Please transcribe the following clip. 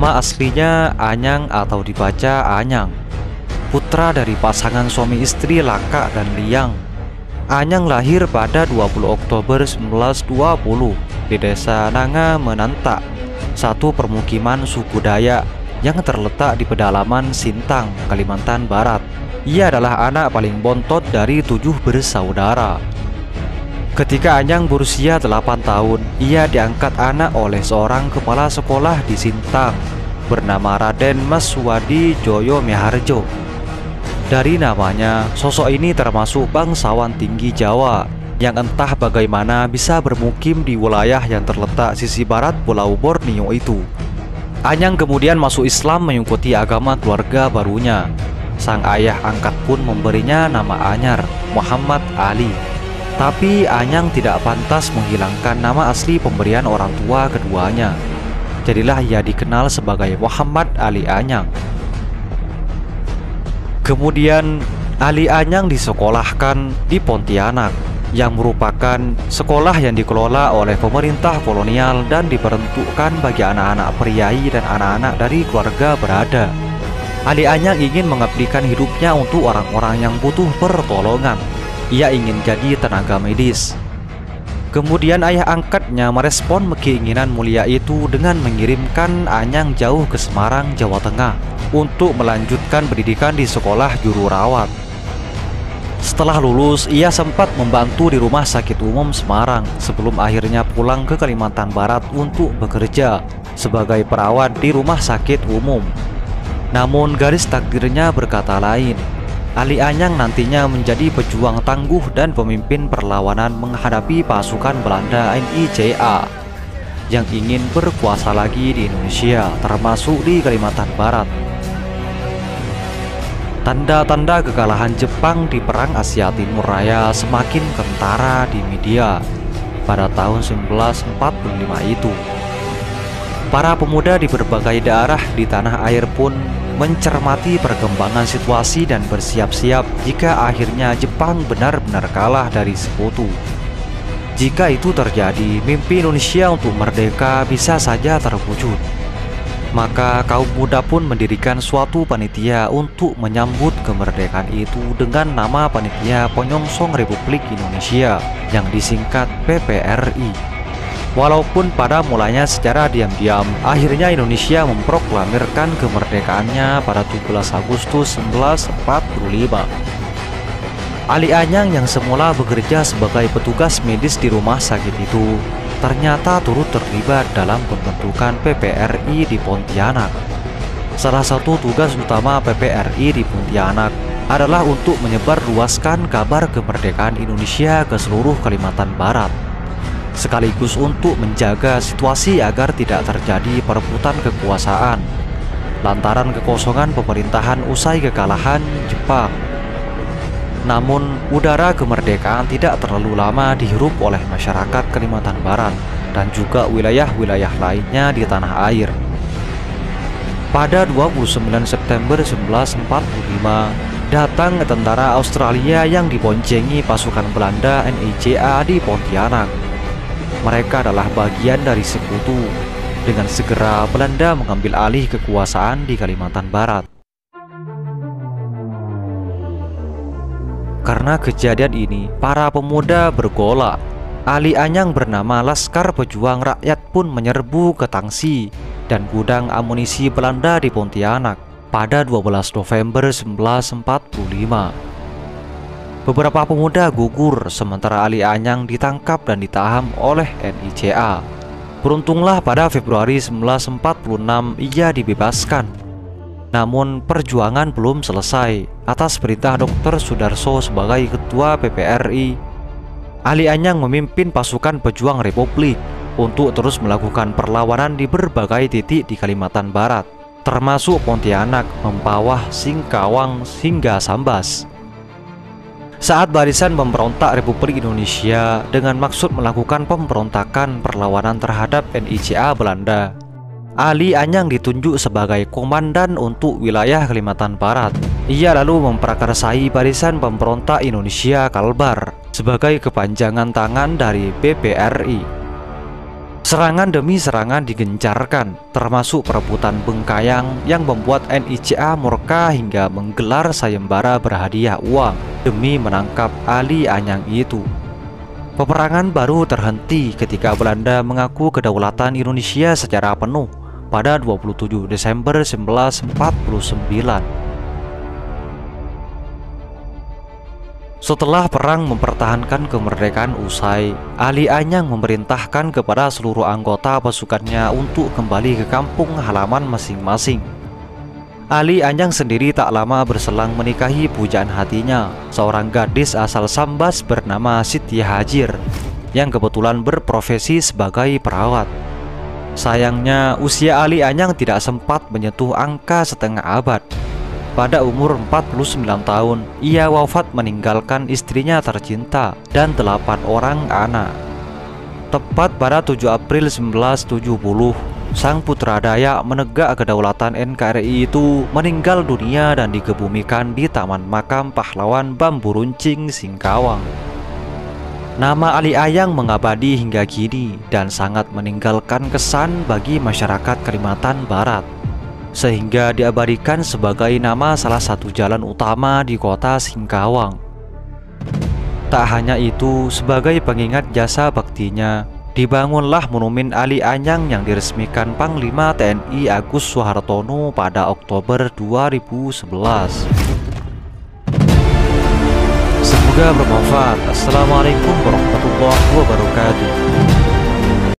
Nama aslinya Anyang atau dibaca Anyang, putra dari pasangan suami istri Laka dan Liang. Anyang lahir pada 20 Oktober 1920 di desa Nanga Menantak, satu permukiman suku Dayak yang terletak di pedalaman Sintang, Kalimantan Barat. Ia adalah anak paling bontot dari 7 bersaudara. Ketika Anyang berusia 8 tahun, ia diangkat anak oleh seorang kepala sekolah di Sintang bernama Raden Maswadi Joyo Miharjo. Dari namanya, sosok ini termasuk bangsawan tinggi Jawa yang entah bagaimana bisa bermukim di wilayah yang terletak sisi barat Pulau Borneo itu. Anyang kemudian masuk Islam mengikuti agama keluarga barunya. Sang ayah angkat pun memberinya nama anyar, Muhammad Ali. Tapi Anyang tidak pantas menghilangkan nama asli pemberian orang tua keduanya. Jadilah ia dikenal sebagai Muhammad Ali Anyang. Kemudian Ali Anyang disekolahkan di Pontianak, yang merupakan sekolah yang dikelola oleh pemerintah kolonial dan diperuntukkan bagi anak-anak priai dan anak-anak dari keluarga berada. Ali Anyang ingin mengabdikan hidupnya untuk orang-orang yang butuh pertolongan. Ia ingin jadi tenaga medis. Kemudian ayah angkatnya merespon keinginan mulia itu dengan mengirimkan Anyang jauh ke Semarang, Jawa Tengah untuk melanjutkan pendidikan di sekolah juru rawat. Setelah lulus, ia sempat membantu di Rumah Sakit Umum Semarang sebelum akhirnya pulang ke Kalimantan Barat untuk bekerja sebagai perawat di rumah sakit umum. Namun garis takdirnya berkata lain. Ali Anyang nantinya menjadi pejuang tangguh dan pemimpin perlawanan menghadapi pasukan Belanda NIJA yang ingin berkuasa lagi di Indonesia, termasuk di Kalimantan Barat. Tanda-tanda kekalahan Jepang di Perang Asia Timur Raya semakin kentara di media pada tahun 1945 itu. Para pemuda di berbagai daerah di tanah air pun mencermati perkembangan situasi dan bersiap-siap jika akhirnya Jepang benar-benar kalah dari sekutu. Jika itu terjadi, mimpi Indonesia untuk merdeka bisa saja terwujud. Maka kaum muda pun mendirikan suatu panitia untuk menyambut kemerdekaan itu dengan nama Panitia Penyongsong Republik Indonesia yang disingkat PPRI. Walaupun pada mulanya secara diam-diam, akhirnya Indonesia memproklamirkan kemerdekaannya pada 17 Agustus 1945. Ali Anyang yang semula bekerja sebagai petugas medis di rumah sakit itu, ternyata turut terlibat dalam pembentukan PPRI di Pontianak. Salah satu tugas utama PPRI di Pontianak adalah untuk menyebarluaskan kabar kemerdekaan Indonesia ke seluruh Kalimantan Barat, sekaligus untuk menjaga situasi agar tidak terjadi perebutan kekuasaan lantaran kekosongan pemerintahan usai kekalahan Jepang. Namun, udara kemerdekaan tidak terlalu lama dihirup oleh masyarakat Kalimantan Barat dan juga wilayah-wilayah lainnya di tanah air. Pada 29 September 1945, datang tentara Australia yang diboncengi pasukan Belanda NIJA di Pontianak. Mereka adalah bagian dari sekutu. Dengan segera Belanda mengambil alih kekuasaan di Kalimantan Barat. Karena kejadian ini, para pemuda bergolak. Ali Anyang bernama Laskar Pejuang Rakyat pun menyerbu ke tangsi dan gudang amunisi Belanda di Pontianak pada 12 November 1945. Beberapa pemuda gugur sementara Ali Anyang ditangkap dan ditahan oleh NIJA. Beruntunglah pada Februari 1946 ia dibebaskan. Namun perjuangan belum selesai. Atas perintah Dr. Sudarso sebagai ketua PPRI, Ali Anyang memimpin pasukan pejuang Republik untuk terus melakukan perlawanan di berbagai titik di Kalimantan Barat, termasuk Pontianak, Mempawah, Singkawang, hingga Sambas. Saat barisan pemberontak Republik Indonesia dengan maksud melakukan pemberontakan perlawanan terhadap NIJA Belanda, Ali Anyang ditunjuk sebagai komandan untuk wilayah Kalimantan Barat. Ia lalu memprakarsai Barisan Pemberontak Indonesia Kalbar sebagai kepanjangan tangan dari PPRI. Serangan demi serangan digencarkan, termasuk perebutan Bengkayang yang membuat NICA murka hingga menggelar sayembara berhadiah uang demi menangkap Ali Anyang itu. Peperangan baru terhenti ketika Belanda mengaku kedaulatan Indonesia secara penuh pada 27 Desember 1949. Setelah perang mempertahankan kemerdekaan usai, Ali Anyang memerintahkan kepada seluruh anggota pasukannya untuk kembali ke kampung halaman masing-masing. Ali Anyang sendiri tak lama berselang menikahi pujaan hatinya, seorang gadis asal Sambas bernama Siti Hajir, yang kebetulan berprofesi sebagai perawat. Sayangnya, usia Ali Anyang tidak sempat menyentuh angka setengah abad. Pada umur 49 tahun, ia wafat meninggalkan istrinya tercinta dan 8 orang anak. Tepat pada 7 April 1970, sang putra Dayak menegak kedaulatan NKRI itu meninggal dunia dan dikebumikan di Taman Makam Pahlawan Bambu Runcing, Singkawang. Nama Ali Anyang mengabadi hingga kini dan sangat meninggalkan kesan bagi masyarakat Kalimantan Barat, sehingga diabadikan sebagai nama salah satu jalan utama di kota Singkawang. Tak hanya itu, sebagai pengingat jasa baktinya, dibangunlah Monumen Ali Anyang yang diresmikan Panglima TNI Agus Suhartono pada Oktober 2011. Semoga bermanfaat. Assalamualaikum warahmatullahi wabarakatuh.